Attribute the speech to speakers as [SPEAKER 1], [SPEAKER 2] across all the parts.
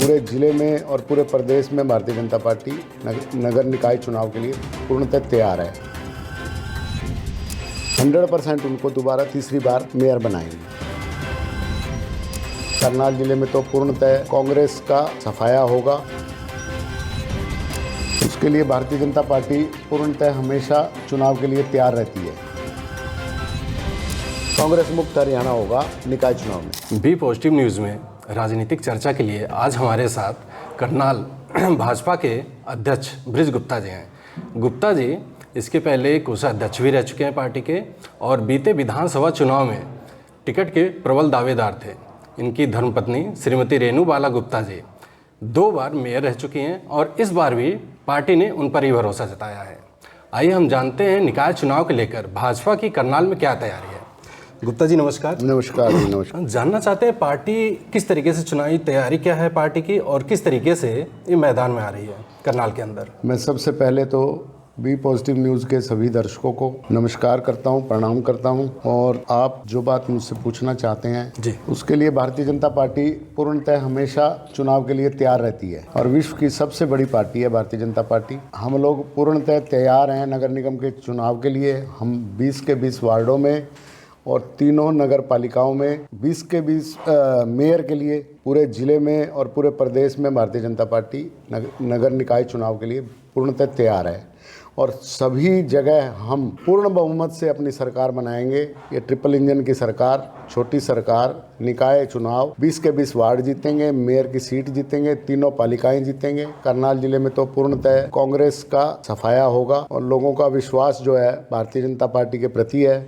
[SPEAKER 1] पूरे जिले में और पूरे प्रदेश में भारतीय जनता पार्टी नगर निकाय चुनाव के लिए पूर्णतः तैयार है। 100% उनको दोबारा तीसरी बार मेयर बनाएंगे। करनाल जिले में तो पूर्णतः कांग्रेस का सफाया होगा। उसके लिए भारतीय जनता पार्टी पूर्णतः हमेशा चुनाव के लिए तैयार रहती है। कांग्रेस मुक्त हरियाणा होगा निकाय चुनाव में।
[SPEAKER 2] बी पॉजिटिव न्यूज़ में राजनीतिक चर्चा के लिए आज हमारे साथ करनाल भाजपा के अध्यक्ष बृज गुप्ता जी हैं। गुप्ता जी इसके पहले कोषाध्यक्ष भी रह चुके हैं पार्टी के और बीते विधानसभा चुनाव में टिकट के प्रबल दावेदार थे। इनकी धर्मपत्नी श्रीमती रेणु बाला गुप्ता जी 2 बार मेयर रह चुकी हैं और इस बार भी पार्टी ने उन पर ही भरोसा जताया है। आइए हम जानते हैं निकाय चुनाव को लेकर भाजपा की करनाल में क्या तैयारी है। गुप्ता जी नमस्कार।
[SPEAKER 1] नमस्कार जी, नमस्कार।
[SPEAKER 2] जानना चाहते हैं पार्टी किस तरीके से चुनावी तैयारी क्या है पार्टी की और किस तरीके से ये मैदान में आ रही है करनाल के अंदर।
[SPEAKER 1] मैं सबसे पहले तो बी पॉजिटिव न्यूज़ के सभी दर्शकों को नमस्कार करता हूं, प्रणाम करता हूं और आप जो बात मुझसे पूछना चाहते हैं
[SPEAKER 2] जी
[SPEAKER 1] उसके लिए भारतीय जनता पार्टी पूर्णतः हमेशा चुनाव के लिए तैयार रहती है और विश्व की सबसे बड़ी पार्टी है भारतीय जनता पार्टी। हम लोग पूर्णतः तैयार हैं नगर निगम के चुनाव के लिए। हम 20 के 20 वार्डों में और तीनों नगर पालिकाओं में 20 के 20 मेयर के लिए पूरे जिले में और पूरे प्रदेश में भारतीय जनता पार्टी नगर निकाय चुनाव के लिए पूर्णतः तैयार है और सभी जगह हम पूर्ण बहुमत से अपनी सरकार बनाएंगे। ये ट्रिपल इंजन की सरकार, छोटी सरकार, निकाय चुनाव 20 के 20 वार्ड जीतेंगे, मेयर की सीट जीतेंगे, तीनों पालिकाएं जीतेंगे। करनाल जिले में तो पूर्णतः कांग्रेस का सफाया होगा और लोगों का विश्वास जो है भारतीय जनता पार्टी के प्रति है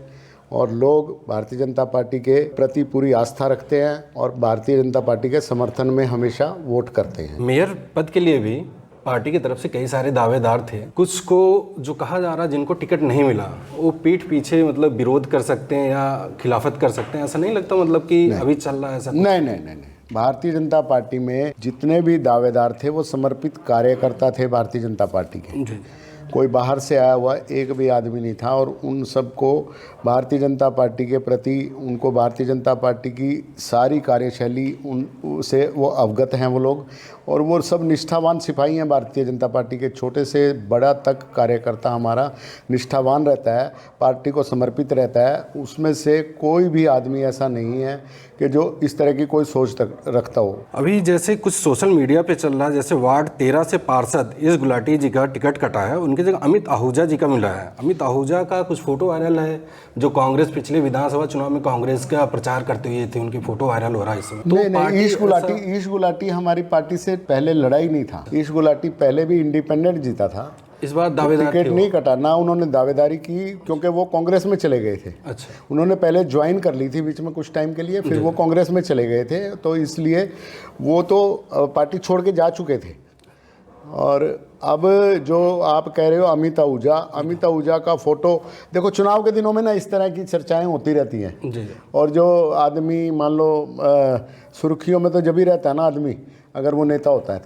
[SPEAKER 1] और लोग भारतीय जनता पार्टी के प्रति पूरी आस्था रखते हैं और भारतीय जनता पार्टी के समर्थन में हमेशा वोट करते हैं।
[SPEAKER 2] मेयर पद के लिए भी पार्टी की तरफ से कई सारे दावेदार थे। कुछ को जो कहा जा रहा जिनको टिकट नहीं मिला वो पीठ पीछे मतलब विरोध कर सकते हैं या खिलाफत कर सकते हैं, ऐसा नहीं लगता मतलब कि अभी चल रहा है ऐसा?
[SPEAKER 1] नहीं। भारतीय जनता पार्टी में जितने भी दावेदार थे वो समर्पित कार्यकर्ता थे भारतीय जनता पार्टी के।
[SPEAKER 2] जी।
[SPEAKER 1] कोई बाहर से आया हुआ एक भी आदमी नहीं था और उन सबको भारतीय जनता पार्टी के प्रति उनको भारतीय जनता पार्टी की सारी कार्यशैली उनसे वो अवगत हैं वो लोग और वो सब निष्ठावान सिपाही हैं भारतीय जनता पार्टी के। छोटे से बड़ा तक कार्यकर्ता हमारा निष्ठावान रहता है, पार्टी को समर्पित रहता है। उसमें से कोई भी आदमी ऐसा नहीं है कि जो इस तरह की कोई सोच रखता हो।
[SPEAKER 2] अभी जैसे कुछ सोशल मीडिया पे चल रहा है, जैसे वार्ड 13 से पार्षद एस गुलाटी जी का टिकट कटा है, उनकी जगह अमित आहूजा जी का मिला है। अमित आहूजा का कुछ फोटो वायरल है जो कांग्रेस पिछले विधानसभा चुनाव में कांग्रेस का प्रचार करते हुए थे, उनकी फोटो वायरल हो रहा है इसमें। तो
[SPEAKER 1] नहीं, ईश गुलाटी हमारी पार्टी से पहले लड़ाई नहीं था। ईश गुलाटी पहले भी इंडिपेंडेंट जीता था।
[SPEAKER 2] इस बार दावेदार
[SPEAKER 1] टिकट नहीं कटा ना उन्होंने दावेदारी की क्योंकि वो कांग्रेस में चले गए थे।
[SPEAKER 2] अच्छा।
[SPEAKER 1] उन्होंने पहले ज्वाइन कर ली थी बीच में कुछ टाइम के लिए, फिर वो कांग्रेस में चले गए थे तो इसलिए वो तो पार्टी छोड़ के जा चुके थे। और अब जो आप कह रहे हो अमित आहूजा का फोटो देखो, चुनाव के दिनों में ना इस तरह की चर्चाएं होती रहती हैं
[SPEAKER 2] जी।
[SPEAKER 1] और जो आदमी मान लो सुर्खियों में तो जब ही रहता है ना आदमी, अगर वो नेता होता है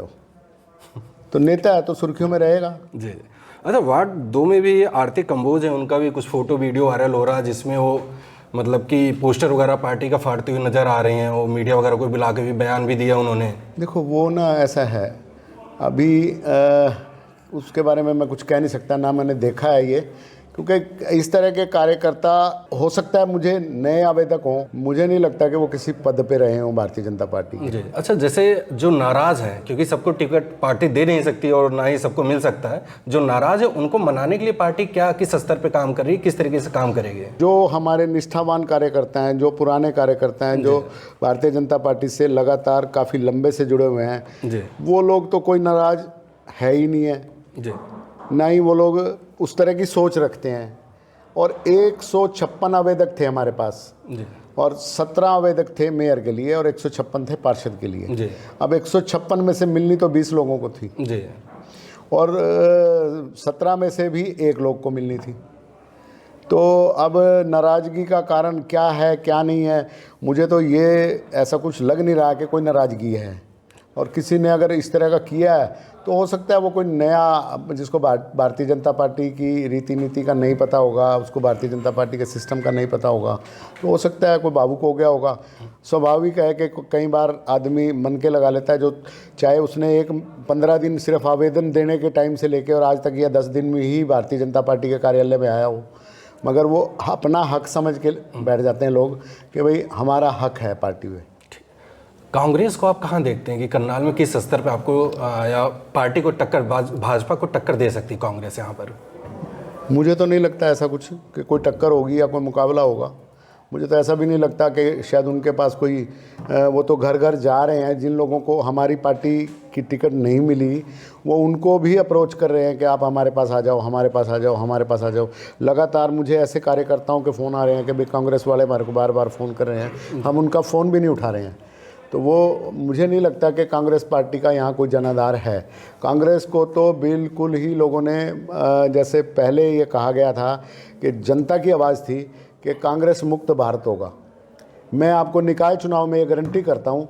[SPEAKER 1] तो नेता है तो सुर्खियों में रहेगा।
[SPEAKER 2] जी। अच्छा, वार्ड 2 में भी आरती कंबोज है, उनका भी कुछ फोटो वीडियो वायरल हो रहा है जिसमें वो मतलब कि पोस्टर वगैरह पार्टी का फाड़ते हुए नजर आ रहे हैं। वो मीडिया वगैरह को बुला के भी बयान भी दिया उन्होंने।
[SPEAKER 1] देखो वो ना ऐसा है, अभी उसके बारे में मैं कुछ कह नहीं सकता, ना मैंने देखा है ये, क्योंकि इस तरह के कार्यकर्ता हो सकता है मुझे नए आवेदक हों, मुझे नहीं लगता कि वो किसी पद पे रहे हों भारतीय जनता पार्टी के।
[SPEAKER 2] जी। अच्छा, जैसे जो नाराज हैं, क्योंकि सबको टिकट पार्टी दे नहीं सकती और ना ही सबको मिल सकता है, जो नाराज है उनको मनाने के लिए पार्टी क्या किस स्तर पे काम कर रही है, किस तरीके से काम करेगी?
[SPEAKER 1] जो हमारे निष्ठावान कार्यकर्ता हैं, जो पुराने कार्यकर्ता हैं, जो भारतीय जनता पार्टी से लगातार काफ़ी लंबे से जुड़े हुए हैं
[SPEAKER 2] जी,
[SPEAKER 1] वो लोग तो कोई नाराज है ही नहीं है
[SPEAKER 2] जी,
[SPEAKER 1] ना ही वो लोग उस तरह की सोच रखते हैं। और 156 आवेदक थे हमारे पास
[SPEAKER 2] जी,
[SPEAKER 1] और 17 आवेदक थे मेयर के लिए और 156 थे पार्षद के लिए।
[SPEAKER 2] जी।
[SPEAKER 1] अब 156 में से मिलनी तो 20 लोगों को थी
[SPEAKER 2] जी,
[SPEAKER 1] और 17 में से भी 1 लोग को मिलनी थी। तो अब नाराज़गी का कारण क्या है क्या नहीं है, मुझे तो ये ऐसा कुछ लग नहीं रहा कि कोई नाराज़गी है। और किसी ने अगर इस तरह का किया है तो हो सकता है वो कोई नया, जिसको भारतीय जनता पार्टी की रीति नीति का नहीं पता होगा, उसको भारतीय जनता पार्टी के सिस्टम का नहीं पता होगा, तो हो सकता है कोई भावुक हो गया होगा। स्वाभाविक है कि कई बार आदमी मन के लगा लेता है, जो चाहे उसने 15 दिन सिर्फ आवेदन देने के टाइम से लेके और आज तक या 10 दिन में ही भारतीय जनता पार्टी के कार्यालय में आया हो, मगर वो अपना हक समझ के बैठ जाते हैं लोग कि भाई हमारा हक है पार्टी में।
[SPEAKER 2] कांग्रेस को आप कहाँ देखते हैं कि करनाल में किस स्तर पे आपको या पार्टी को टक्कर, भाजपा को टक्कर दे सकती कांग्रेस यहाँ पर?
[SPEAKER 1] मुझे तो नहीं लगता ऐसा कुछ कि कोई टक्कर होगी या कोई मुकाबला होगा। मुझे तो ऐसा भी नहीं लगता कि शायद उनके पास कोई, वो तो घर घर जा रहे हैं। जिन लोगों को हमारी पार्टी की टिकट नहीं मिली वो उनको भी अप्रोच कर रहे हैं कि आप हमारे पास आ जाओ, हमारे पास आ जाओ, हमारे पास आ जाओ। लगातार मुझे ऐसे कार्यकर्ताओं के फ़ोन आ रहे हैं कि भाई कांग्रेस वाले हमारे को बार बार फ़ोन कर रहे हैं, हम उनका फ़ोन भी नहीं उठा रहे हैं। तो वो मुझे नहीं लगता कि कांग्रेस पार्टी का यहाँ कोई जनाधार है। कांग्रेस को तो बिल्कुल ही लोगों ने, जैसे पहले ये कहा गया था कि जनता की आवाज़ थी कि कांग्रेस मुक्त भारत होगा। मैं आपको निकाय चुनाव में ये गारंटी करता हूँ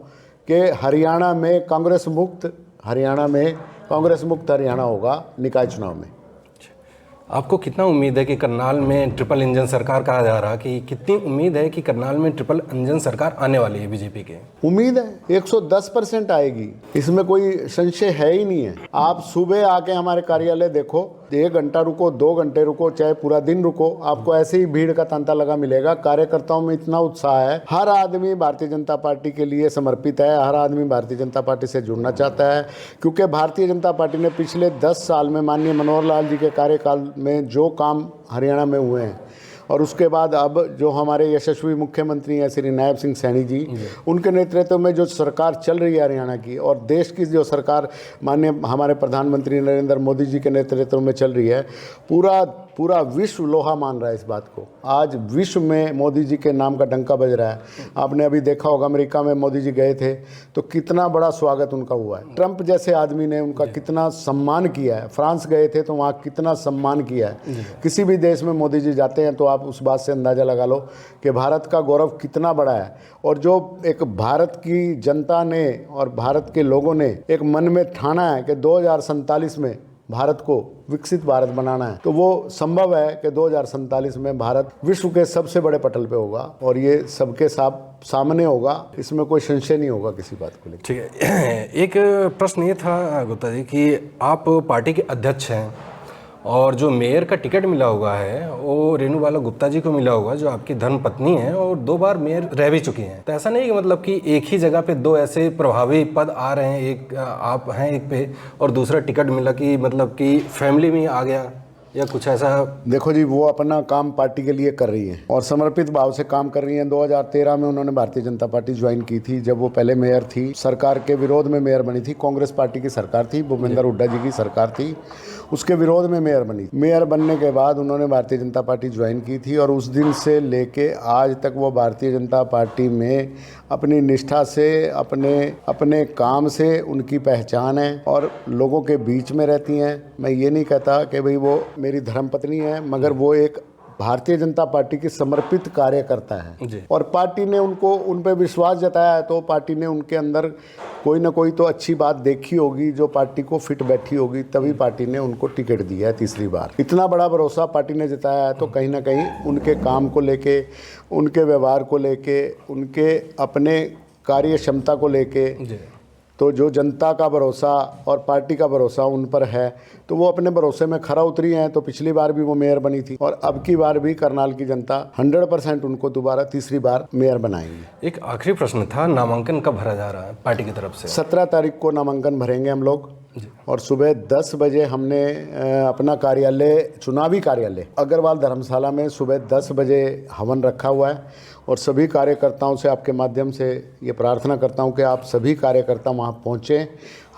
[SPEAKER 1] कि हरियाणा में कांग्रेस मुक्त हरियाणा होगा निकाय चुनाव में।
[SPEAKER 2] आपको कितना उम्मीद है कि करनाल में ट्रिपल इंजन सरकार कहा जा रहा, कि कितनी उम्मीद है कि करनाल में ट्रिपल इंजन सरकार आने वाली है बीजेपी के?
[SPEAKER 1] उम्मीद है 110% आएगी, इसमें कोई संशय है ही नहीं है। आप सुबह आके हमारे कार्यालय देखो, 1 घंटा रुको, 2 घंटे रुको, चाहे पूरा दिन रुको, आपको ऐसे ही भीड़ का तांता लगा मिलेगा। कार्यकर्ताओं में इतना उत्साह है, हर आदमी भारतीय जनता पार्टी के लिए समर्पित है, हर आदमी भारतीय जनता पार्टी से जुड़ना चाहता है। क्योंकि भारतीय जनता पार्टी ने पिछले 10 साल में माननीय मनोहर लाल जी के कार्यकाल में जो काम हरियाणा में हुए हैं, और उसके बाद अब जो हमारे यशस्वी मुख्यमंत्री हैं श्री नायब सिंह सैनी जी, उनके नेतृत्व में जो सरकार चल रही है हरियाणा की, और देश की जो सरकार माननीय हमारे प्रधानमंत्री नरेंद्र मोदी जी के नेतृत्व में चल रही है, पूरा विश्व लोहा मान रहा है इस बात को। आज विश्व में मोदी जी के नाम का डंका बज रहा है। आपने अभी देखा होगा अमेरिका में मोदी जी गए थे तो कितना बड़ा स्वागत उनका हुआ है। ट्रंप जैसे आदमी ने उनका कितना सम्मान किया है। फ्रांस गए थे तो वहाँ कितना सम्मान किया है। किसी भी देश में मोदी जी जाते हैं तो आप उस बात से अंदाज़ा लगा लो कि भारत का गौरव कितना बड़ा है। और जो एक भारत की जनता ने और भारत के लोगों ने एक मन में ठाना है कि 2047 में भारत को विकसित भारत बनाना है, तो वो संभव है कि 2047 में भारत विश्व के सबसे बड़े पटल पे होगा और ये सबके सामने होगा। इसमें कोई संशय नहीं होगा किसी बात को लेकर।
[SPEAKER 2] ठीक है, एक प्रश्न ये था गुप्ता जी कि आप पार्टी के अध्यक्ष हैं और जो मेयर का टिकट मिला हुआ है वो रेणु बाला गुप्ता जी को मिला हुआ, जो आपकी धर्मपत्नी है और 2 बार मेयर रह भी चुकी हैं। तो ऐसा नहीं कि मतलब कि एक ही जगह पे 2 ऐसे प्रभावी पद आ रहे हैं, एक आप हैं एक पे और दूसरा टिकट मिला, कि मतलब कि फैमिली में आ गया या कुछ ऐसा?
[SPEAKER 1] देखो जी, वो अपना काम पार्टी के लिए कर रही हैं और समर्पित भाव से काम कर रही हैं। 2013 में उन्होंने भारतीय जनता पार्टी ज्वाइन की थी, जब वो पहले मेयर थी। सरकार के विरोध में मेयर बनी थी। कांग्रेस पार्टी की सरकार थी, भूपेंद्र हुड्डा जी की सरकार थी, उसके विरोध में मेयर बनी। मेयर बनने के बाद उन्होंने भारतीय जनता पार्टी ज्वाइन की थी और उस दिन से लेके आज तक वो भारतीय जनता पार्टी में अपनी निष्ठा से, अपने काम से उनकी पहचान है और लोगों के बीच में रहती हैं। मैं ये नहीं कहता कि भाई वो मेरी धर्मपत्नी है, मगर वो एक भारतीय जनता पार्टी की समर्पित कार्यकर्ता है और पार्टी ने उन पे विश्वास जताया है, तो पार्टी ने उनके अंदर कोई ना कोई तो अच्छी बात देखी होगी जो पार्टी को फिट बैठी होगी, तभी पार्टी ने उनको टिकट दिया है 3री बार। इतना बड़ा भरोसा पार्टी ने जताया है तो कहीं ना कहीं उनके काम को लेके, उनके व्यवहार को लेके, उनके अपने कार्य क्षमता को लेके, तो जो जनता का भरोसा और पार्टी का भरोसा उन पर है, तो वो अपने भरोसे में खरा उतरी हैं। तो पिछली बार भी वो मेयर बनी थी और अब की बार भी करनाल की जनता 100% उनको दोबारा 3री बार मेयर बनाएंगे।
[SPEAKER 2] एक आखिरी प्रश्न था, नामांकन कब भरा जा रहा है पार्टी की तरफ से?
[SPEAKER 1] 17 तारीख को नामांकन भरेंगे हम लोग और सुबह 10 बजे हमने अपना कार्यालय, चुनावी कार्यालय अग्रवाल धर्मशाला में सुबह 10 बजे हवन रखा हुआ है और सभी कार्यकर्ताओं से आपके माध्यम से ये प्रार्थना करता हूँ कि आप सभी कार्यकर्ता वहाँ पहुँचें,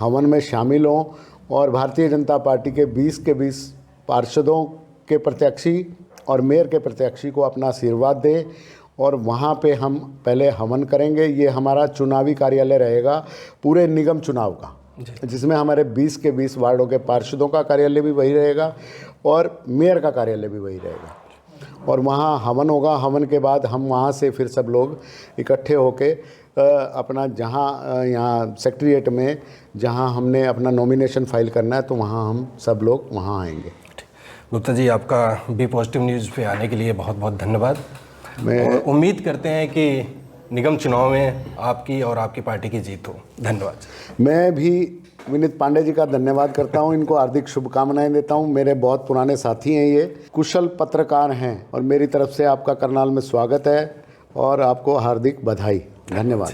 [SPEAKER 1] हवन में शामिल हों और भारतीय जनता पार्टी के 20 के 20 पार्षदों के प्रत्याशी और मेयर के प्रत्याशी को अपना आशीर्वाद दें और वहाँ पे हम पहले हवन करेंगे। ये हमारा चुनावी कार्यालय रहेगा पूरे निगम चुनाव का, जिसमें हमारे 20 के 20 वार्डों के पार्षदों का कार्यालय भी वही रहेगा और मेयर का कार्यालय भी वही रहेगा और वहाँ हवन होगा। हवन के बाद हम वहाँ से फिर सब लोग इकट्ठे होके अपना जहाँ यहाँ सेक्रेटेरिएट में जहाँ हमने अपना नॉमिनेशन फाइल करना है तो वहाँ हम सब लोग वहाँ आएंगे।
[SPEAKER 2] गुप्ता जी, आपका बी पॉजिटिव न्यूज़ पे आने के लिए बहुत बहुत धन्यवाद। और उम्मीद करते हैं कि निगम चुनाव में आपकी और आपकी पार्टी की जीत हो। धन्यवाद।
[SPEAKER 1] मैं भी विनीत पांडे जी का धन्यवाद करता हूं, इनको हार्दिक शुभकामनाएं देता हूं। मेरे बहुत पुराने साथी हैं, ये कुशल पत्रकार हैं और मेरी तरफ से आपका करनाल में स्वागत है और आपको हार्दिक बधाई। धन्यवाद।